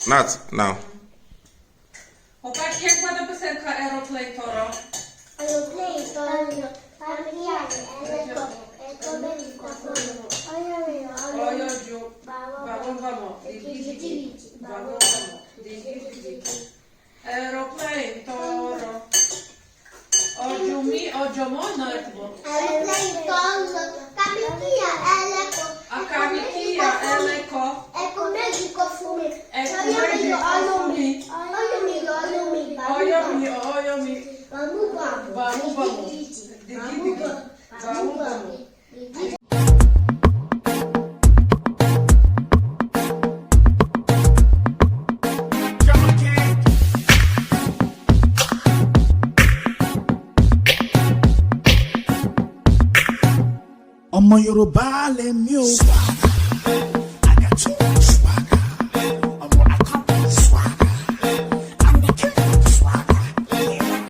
Nat, now. Chłopaki, jak ładna piosenka Aeroplane Toro? Aeroplane, Toro, familiare, eleco, ecomenico, Ojodziu, vamos, vamos, digi, digi, vamos, vamos, digi, digi. Aeroplane Toro. Ojo mi, ojo mo, no é bom. Aeroplane, Toro, camiquia, eleco, A camiquia, eleco, ecomenico, fume, ecomenico, fume. Olha mi. Vamos, vamos. Vamos, vamos. Digi, digi. Vamos, vamos. Ọmọ Yorùbá lèmi o.